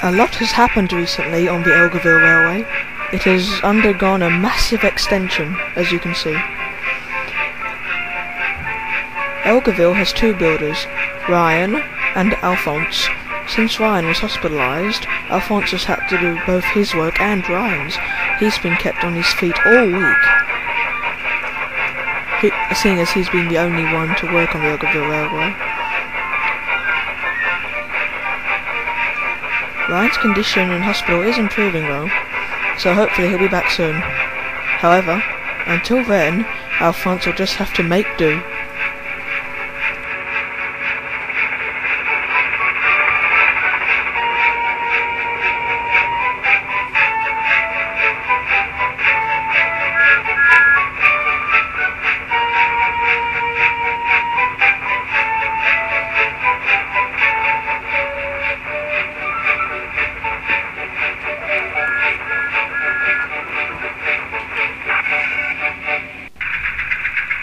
A lot has happened recently on the Elgoville Railway. It has undergone a massive extension, as you can see. Elgoville has two builders, Ryan and Alfonse. Since Ryan was hospitalised, Alfonse has had to do both his work and Ryan's. He's been kept on his feet all week, seeing as he's been the only one to work on the Elgoville Railway. Ryan's condition in hospital is improving though, so hopefully he'll be back soon. However, until then, Alfonse will just have to make do.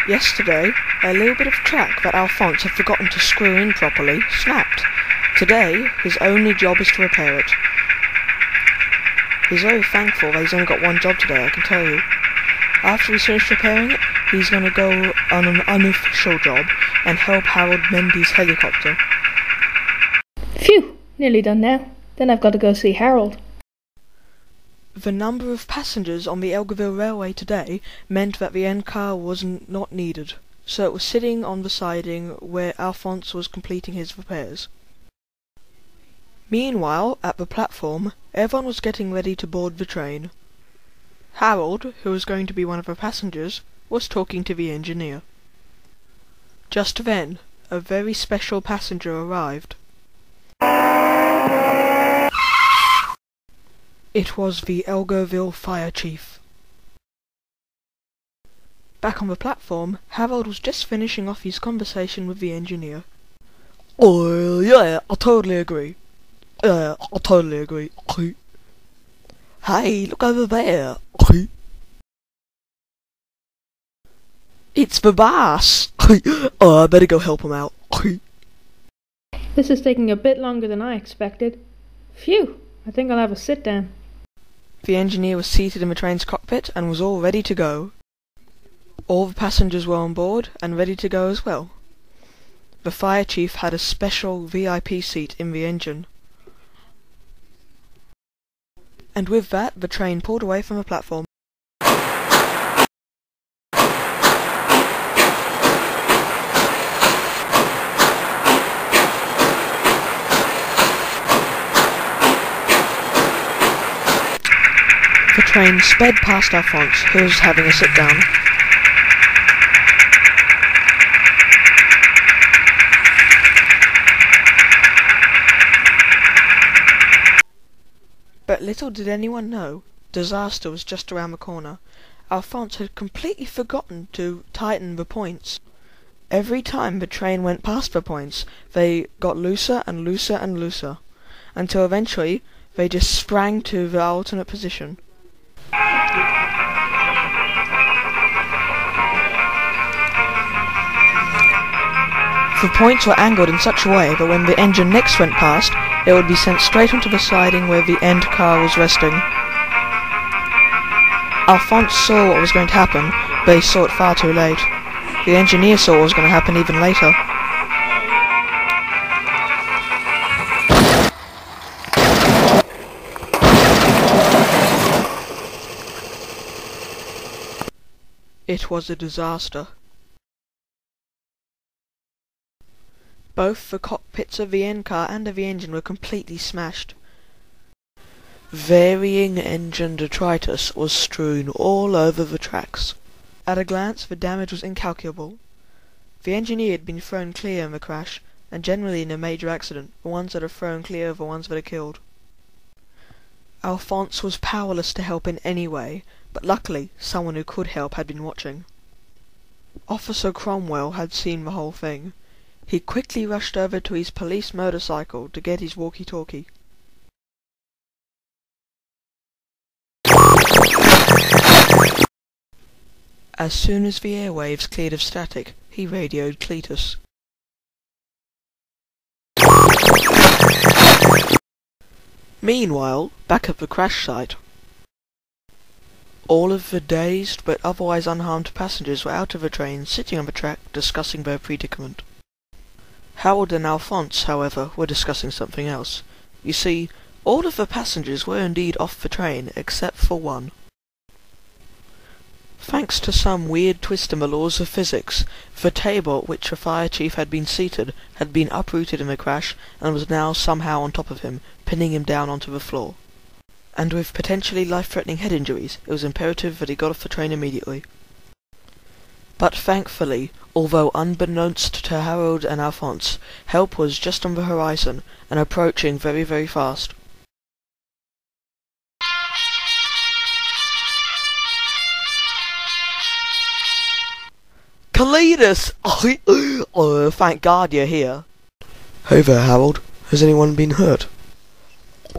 Yesterday, a little bit of track that Alfonse had forgotten to screw in properly snapped. Today, his only job is to repair it. He's very thankful that he's only got one job today, I can tell you. After he's finished repairing it, he's going to go on an unofficial job and help Harold mend his helicopter. Phew! Nearly done now. Then I've got to go see Harold. The number of passengers on the Elgoville Railway today meant that the end car was not needed, so it was sitting on the siding where Alfonse was completing his repairs. Meanwhile, at the platform, everyone was getting ready to board the train. Harold, who was going to be one of the passengers, was talking to the engineer. Just then, a very special passenger arrived. It was the Elgoville fire chief. Back on the platform, Harold was just finishing off his conversation with the engineer. Oh, yeah, I totally agree. I totally agree. Hey, look over there. It's the boss. Oh, I better go help him out. This is taking a bit longer than I expected. Phew! I think I'll have a sit down. The engineer was seated in the train's cockpit and was all ready to go. All the passengers were on board and ready to go as well. The fire chief had a special VIP seat in the engine. And with that, the train pulled away from the platform. The train sped past Alfonse, who was having a sit-down. But little did anyone know, disaster was just around the corner. Alfonse had completely forgotten to tighten the points. Every time the train went past the points, they got looser and looser and looser, until eventually they just sprang to the alternate position. The points were angled in such a way that when the engine next went past, it would be sent straight onto the siding where the end car was resting. Alfonse saw what was going to happen, but he saw it far too late. The engineer saw what was going to happen even later. It was a disaster. Both the cockpits of the end car and of the engine were completely smashed. Varying engine detritus was strewn all over the tracks. At a glance, the damage was incalculable. The engineer had been thrown clear in the crash, and generally in a major accident, the ones that are thrown clear are the ones that are killed. Alfonse was powerless to help in any way, but luckily someone who could help had been watching. Officer Cromwell had seen the whole thing. He quickly rushed over to his police motorcycle to get his walkie-talkie. As soon as the airwaves cleared of static, he radioed Cletus. Meanwhile, back at the crash site, all of the dazed but otherwise unharmed passengers were out of the train, sitting on the track, discussing their predicament. Harold and Alfonse, however, were discussing something else. You see, all of the passengers were indeed off the train, except for one. Thanks to some weird twist in the laws of physics, the table at which the fire chief had been seated had been uprooted in the crash and was now somehow on top of him, pinning him down onto the floor. And with potentially life-threatening head injuries, it was imperative that he got off the train immediately. But thankfully, although unbeknownst to Harold and Alfonse, help was just on the horizon and approaching very, very fast. Cletus! Oh, thank God you're here. Hey there, Harold. Has anyone been hurt?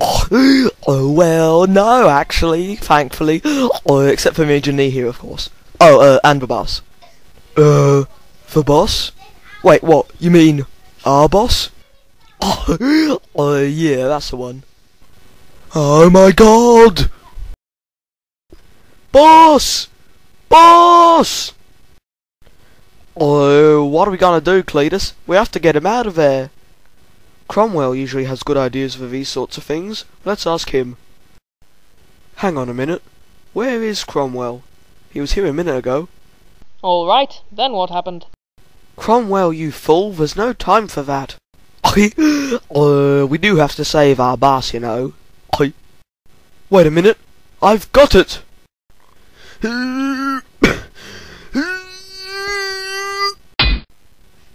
Oh, well, no, actually, thankfully. Except for Major Knee here, of course. And the boss. The boss? Wait, what? You mean our boss? Yeah, that's the one. Oh my God! Boss! Boss! What are we gonna do, Cletus? We have to get him out of there. Cromwell usually has good ideas for these sorts of things. Let's ask him. Hang on a minute. Where is Cromwell? He was here a minute ago. All right, then what happened? Cromwell, you fool, there's no time for that. We do have to save our boss, you know. Wait a minute. I've got it!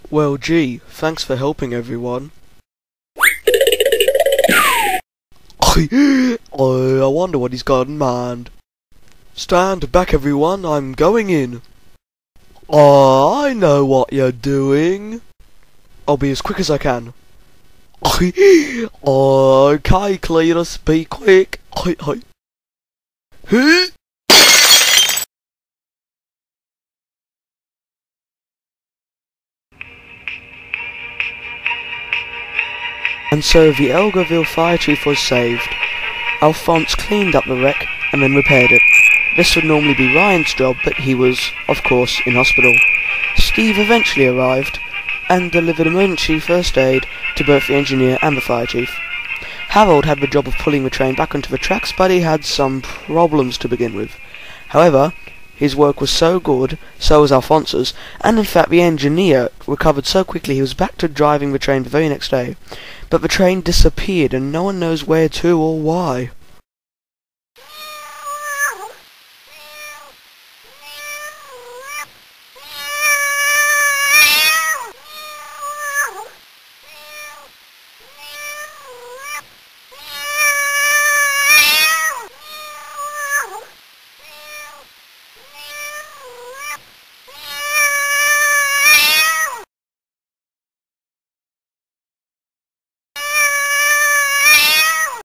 Well, gee, thanks for helping everyone. I wonder what he's got in mind. Stand back, everyone, I'm going in. I know what you're doing. I'll be as quick as I can. Okay, Cletus, be quick. And so the Elgoville fire chief was saved. Alfonse cleaned up the wreck and then repaired it. This would normally be Ryan's job, but he was, of course, in hospital. Steve eventually arrived and delivered emergency first aid to both the engineer and the fire chief. Harold had the job of pulling the train back onto the tracks, but he had some problems to begin with. However, his work was so good, so was Alfonse's, and in fact the engineer recovered so quickly he was back to driving the train the very next day. But the train disappeared and no one knows where to or why.